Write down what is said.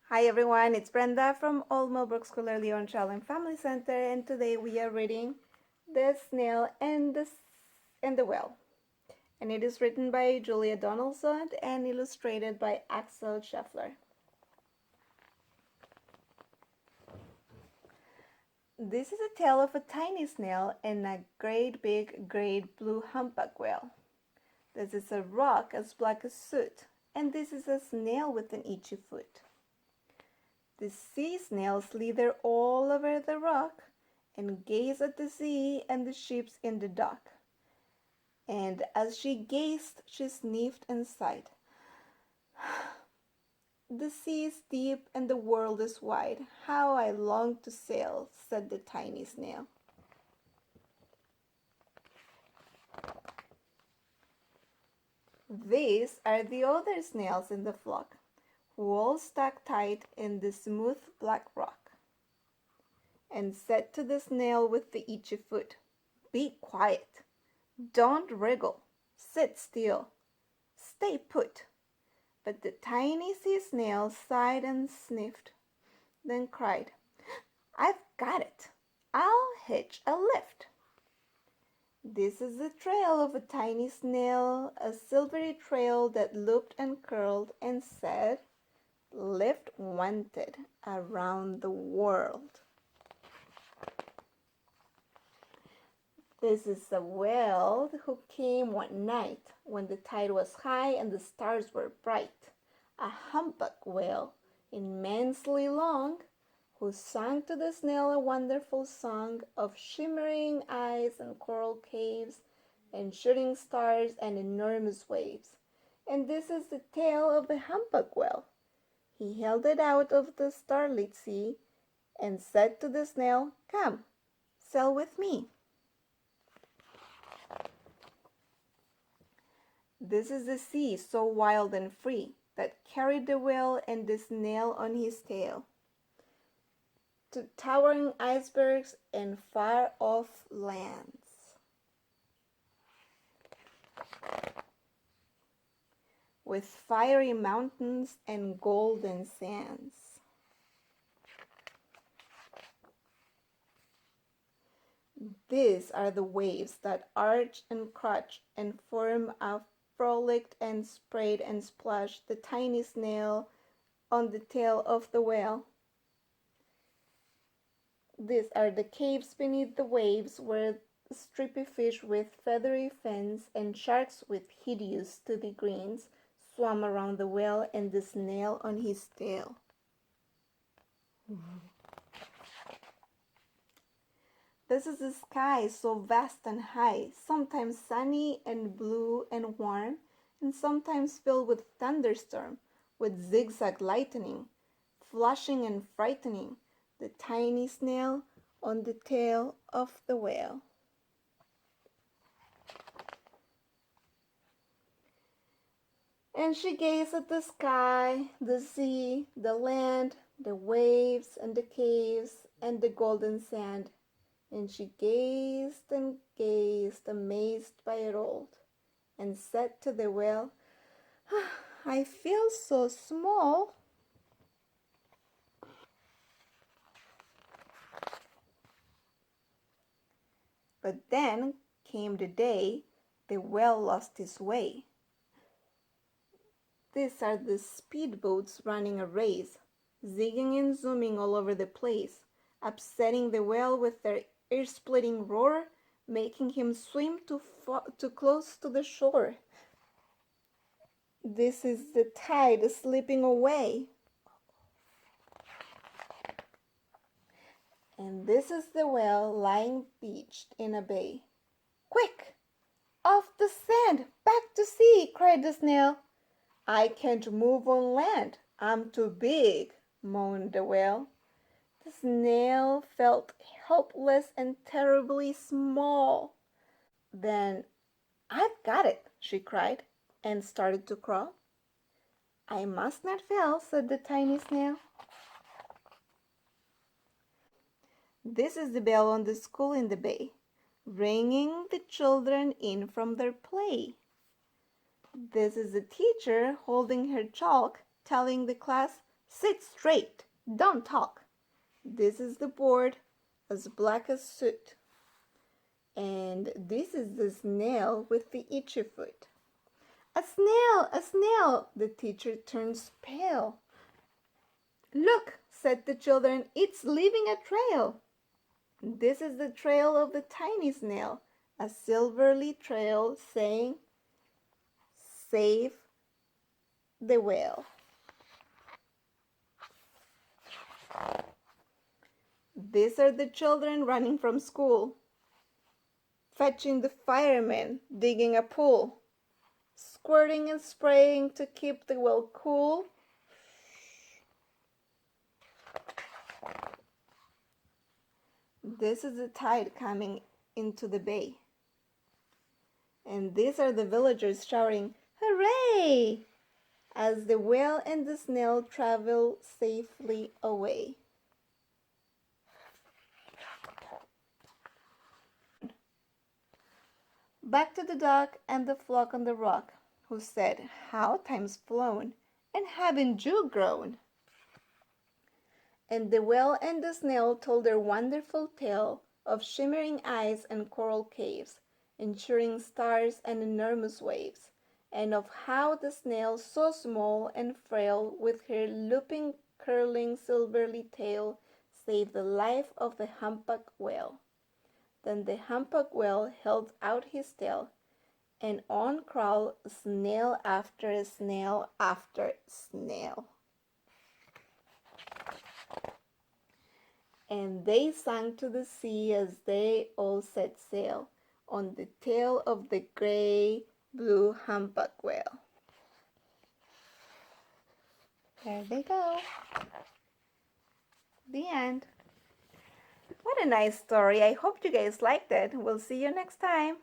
Hi everyone, it's Brenda from Old Millbrook School Early on Child and Family Center, and today we are reading The Snail and the Whale. And it is written by Julia Donaldson and illustrated by Axel Scheffler. This is a tale of a tiny snail and a great big great blue humpback whale. This is a rock as black as soot, and this is a snail with an itchy foot. The sea snails slither all over the rock and gaze at the sea and the ships in the dock. And as she gazed, she sniffed and sighed. The sea is deep and the world is wide. How I long to sail, said the tiny snail. These are the other snails in the flock, who all stuck tight in the smooth black rock, and said to the snail with the itchy foot, "Be quiet. Don't wriggle. Sit still. Stay put." But the tiny sea snail sighed and sniffed, then cried, "I've got it. I'll hitch a lift." This is the trail of a tiny snail, a silvery trail that looped and curled and said, "Lift wanted around the world." This is a whale who came one night when the tide was high and the stars were bright. A humpback whale, immensely long, who sang to the snail a wonderful song of shimmering eyes and coral caves and shooting stars and enormous waves. And this is the tale of the humpback whale. He held it out of the starlit sea and said to the snail, "Come, sail with me." This is the sea so wild and free that carried the whale and the snail on his tail to towering icebergs and far off lands, with fiery mountains and golden sands. These are the waves that arch and crutch and form a frolicked and sprayed and splashed the tiny snail on the tail of the whale. These are the caves beneath the waves where stripy fish with feathery fins and sharks with hideous toothy grins swam around the whale and the snail on his tail. This is the sky so vast and high, sometimes sunny and blue and warm, and sometimes filled with thunderstorm, with zigzag lightning, flashing and frightening the tiny snail on the tail of the whale. And she gazed at the sky, the sea, the land, the waves and the caves and the golden sand. And she gazed and gazed, amazed by it all, and said to the whale, "I feel so small." But then came the day the whale lost his way. These are the speedboats running a race, zigging and zooming all over the place, upsetting the whale with their ear-splitting roar, making him swim too close to the shore. This is the tide slipping away. And this is the whale lying beached in a bay. "Quick! Off the sand! Back to sea!" cried the snail. "I can't move on land. I'm too big," moaned the whale. The snail felt helpless and terribly small. Then, "I've got it," she cried, and started to crawl. "I must not fail," said the tiny snail. This is the bell on the school in the bay, ringing the children in from their play. This is the teacher holding her chalk, telling the class, Sit straight. Don't talk. This is the board, as black as soot. And this is the snail with the itchy foot. A snail, a snail! The teacher turns pale. Look, said the children, it's leaving a trail. This is the trail of the tiny snail, a silvery trail saying, save the whale. These are the children running from school, fetching the firemen, digging a pool, squirting and spraying to keep the well cool. This is the tide coming into the bay. And these are the villagers shouting, hooray! As the whale and the snail travel safely away. Back to the duck and the flock on the rock, who said, how time's flown, and haven't you grown? And the whale and the snail told their wonderful tale of shimmering eyes and coral caves, and shooting stars and enormous waves, and of how the snail, so small and frail, with her looping, curling, silvery tail, saved the life of the humpback whale. Then the humpback whale held out his tail, and on crawled snail after snail after snail. And they sank to the sea as they all set sail on the tail of the gray blue humpback whale. There they go. The end. What a nice story. I hope you guys liked it. We'll see you next time.